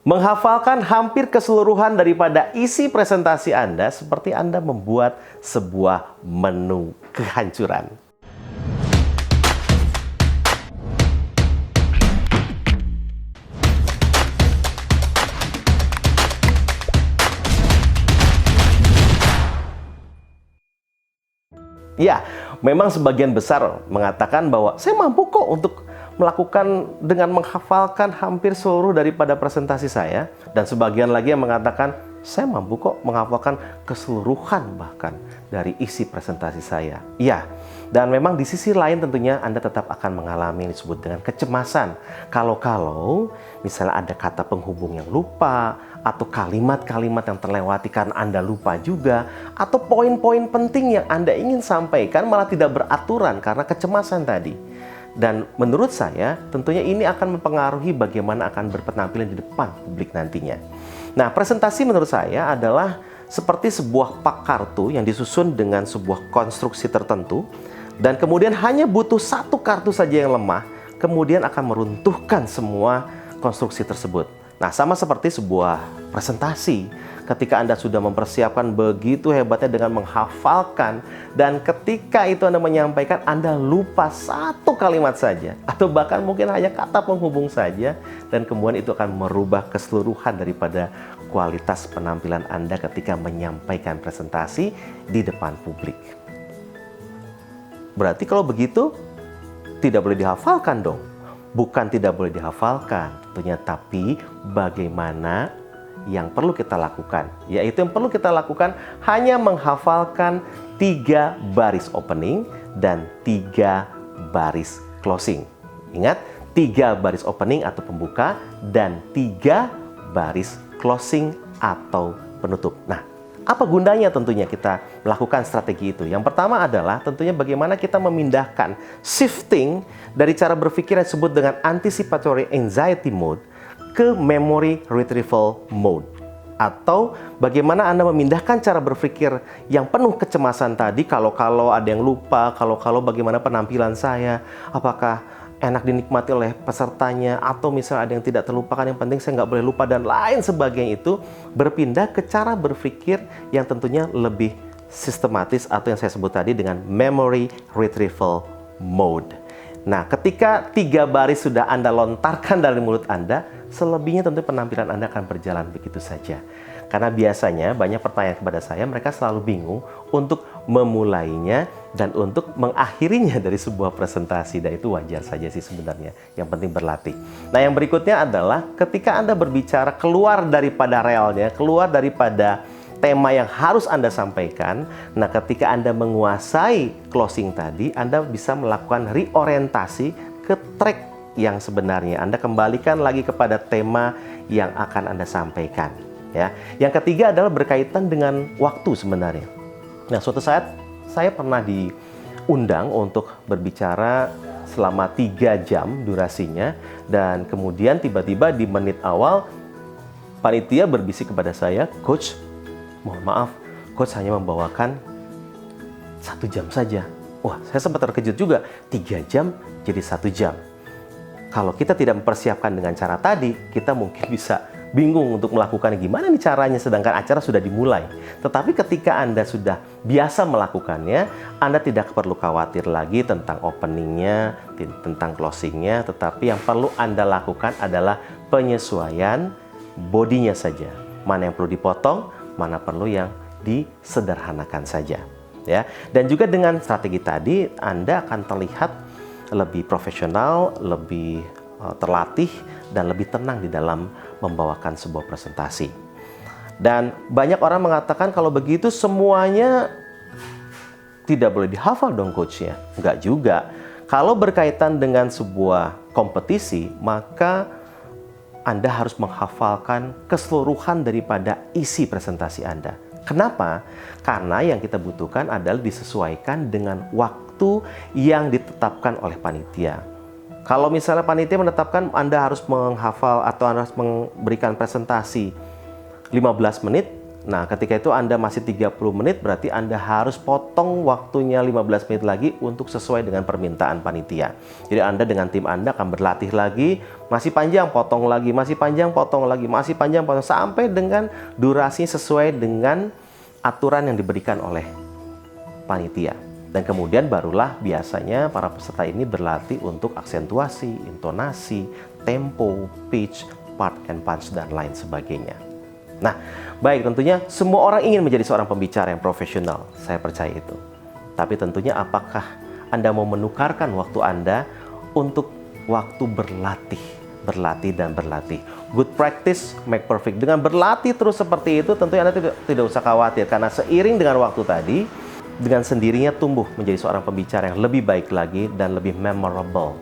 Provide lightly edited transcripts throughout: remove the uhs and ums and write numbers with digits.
Menghafalkan hampir keseluruhan daripada isi presentasi Anda seperti Anda membuat sebuah menu kehancuran. Ya, memang sebagian besar mengatakan bahwa saya mampu kok untuk melakukan dengan menghafalkan hampir seluruh daripada presentasi saya, dan sebagian lagi yang mengatakan saya mampu kok menghafalkan keseluruhan bahkan dari isi presentasi saya. Ya, dan memang di sisi lain tentunya Anda tetap akan mengalami yang disebut dengan kecemasan. Kalau misalnya ada kata penghubung yang lupa, atau kalimat-kalimat yang terlewati karena Anda lupa juga, atau poin-poin penting yang Anda ingin sampaikan malah tidak beraturan karena kecemasan tadi. Dan menurut saya, tentunya ini akan mempengaruhi bagaimana akan berpenampilan di depan publik nantinya. Nah, presentasi menurut saya adalah seperti sebuah pak kartu yang disusun dengan sebuah konstruksi tertentu, dan kemudian hanya butuh satu kartu saja yang lemah, kemudian akan meruntuhkan semua konstruksi tersebut. Nah, sama seperti sebuah presentasi. Ketika Anda sudah mempersiapkan begitu hebatnya dengan menghafalkan, dan ketika itu Anda menyampaikan, Anda lupa satu kalimat saja, atau bahkan mungkin hanya kata penghubung saja, dan kemudian itu akan merubah keseluruhan daripada kualitas penampilan Anda ketika menyampaikan presentasi di depan publik. Berarti kalau begitu, tidak boleh dihafalkan dong. Bukan tidak boleh dihafalkan tentunya, tapi bagaimana yang perlu kita lakukan. Yaitu yang perlu kita lakukan hanya menghafalkan 3 baris opening dan 3 baris closing. Ingat, 3 baris opening atau pembuka dan 3 baris closing atau penutup. Nah, apa gunanya tentunya kita melakukan strategi itu? Yang pertama adalah tentunya bagaimana kita memindahkan shifting dari cara berpikir yang disebut dengan anticipatory anxiety mode ke memory retrieval mode. Atau bagaimana Anda memindahkan cara berpikir yang penuh kecemasan tadi, kalau ada yang lupa, kalau bagaimana penampilan saya, apakah enak dinikmati oleh pesertanya, atau misalnya ada yang tidak terlupakan, yang penting saya nggak boleh lupa, dan lain sebagainya, itu berpindah ke cara berpikir yang tentunya lebih sistematis atau yang saya sebut tadi dengan memory retrieval mode. Nah, ketika 3 baris sudah Anda lontarkan dari mulut Anda, selebihnya tentu penampilan Anda akan berjalan begitu saja. Karena biasanya banyak pertanyaan kepada saya, mereka selalu bingung untuk memulainya dan untuk mengakhirinya dari sebuah presentasi. Dan itu wajar saja sih sebenarnya, yang penting berlatih. Nah, yang berikutnya adalah ketika Anda berbicara keluar daripada realnya, keluar daripada tema yang harus Anda sampaikan. Nah, ketika Anda menguasai closing tadi, Anda bisa melakukan reorientasi ke track yang sebenarnya. Anda kembalikan lagi kepada tema yang akan Anda sampaikan. Ya. Yang ketiga adalah berkaitan dengan waktu sebenarnya. Nah, suatu saat saya pernah diundang untuk berbicara selama 3 jam durasinya, dan kemudian tiba-tiba di menit awal panitia berbisik kepada saya, "Coach, mohon maaf, Coach hanya membawakan 1 jam saja." Wah, saya sempat terkejut juga. 3 jam jadi 1 jam. Kalau kita tidak mempersiapkan dengan cara tadi, kita mungkin bisa bingung untuk melakukan gimana nih caranya, sedangkan acara sudah dimulai. Tetapi ketika Anda sudah biasa melakukannya, Anda tidak perlu khawatir lagi tentang openingnya, tentang closingnya, tetapi yang perlu Anda lakukan adalah penyesuaian bodinya saja. Mana yang perlu dipotong, mana perlu yang disederhanakan saja. Ya. Dan juga dengan strategi tadi, Anda akan terlihat lebih profesional, lebih terlatih, dan lebih tenang di dalam membawakan sebuah presentasi. Dan banyak orang mengatakan kalau begitu semuanya tidak boleh dihafal dong coachnya. Enggak juga. Kalau berkaitan dengan sebuah kompetisi, maka Anda harus menghafalkan keseluruhan daripada isi presentasi Anda. Kenapa? Karena yang kita butuhkan adalah disesuaikan dengan waktu yang ditetapkan oleh panitia. Kalau misalnya panitia menetapkan Anda harus menghafal atau Anda harus memberikan presentasi 15 menit, Nah, ketika itu Anda masih 30 menit, berarti Anda harus potong waktunya 15 menit lagi untuk sesuai dengan permintaan panitia. Jadi Anda dengan tim Anda akan berlatih lagi, masih panjang, potong lagi, masih panjang, potong lagi, masih panjang, potong, sampai dengan durasi sesuai dengan aturan yang diberikan oleh panitia. Dan kemudian barulah biasanya para peserta ini berlatih untuk aksentuasi, intonasi, tempo, pitch, part and punch, dan lain sebagainya. Nah, baik, tentunya semua orang ingin menjadi seorang pembicara yang profesional, saya percaya itu. Tapi tentunya apakah Anda mau menukarkan waktu Anda untuk waktu berlatih dan berlatih. Good practice make perfect. Dengan berlatih terus seperti itu, tentunya Anda tidak usah khawatir, karena seiring dengan waktu tadi, dengan sendirinya tumbuh menjadi seorang pembicara yang lebih baik lagi dan lebih memorable.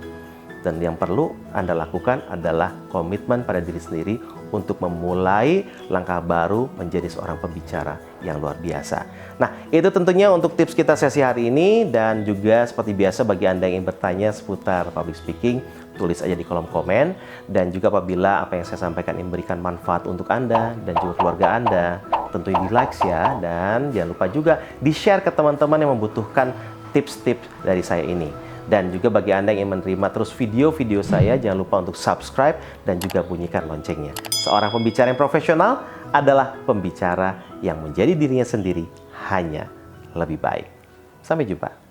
Dan yang perlu Anda lakukan adalah komitmen pada diri sendiri untuk memulai langkah baru menjadi seorang pembicara yang luar biasa. Nah, itu tentunya untuk tips kita sesi hari ini. Dan juga seperti biasa, bagi Anda yang ingin bertanya seputar public speaking, tulis aja di kolom komen. Dan juga apabila apa yang saya sampaikan ini memberikan manfaat untuk Anda dan juga keluarga Anda, tentu di like ya. Dan jangan lupa juga di-share ke teman-teman yang membutuhkan tips-tips dari saya ini. Dan juga bagi Anda yang ingin menerima terus video-video saya, jangan lupa untuk subscribe dan juga bunyikan loncengnya. Seorang pembicara yang profesional adalah pembicara yang menjadi dirinya sendiri, hanya lebih baik. Sampai jumpa.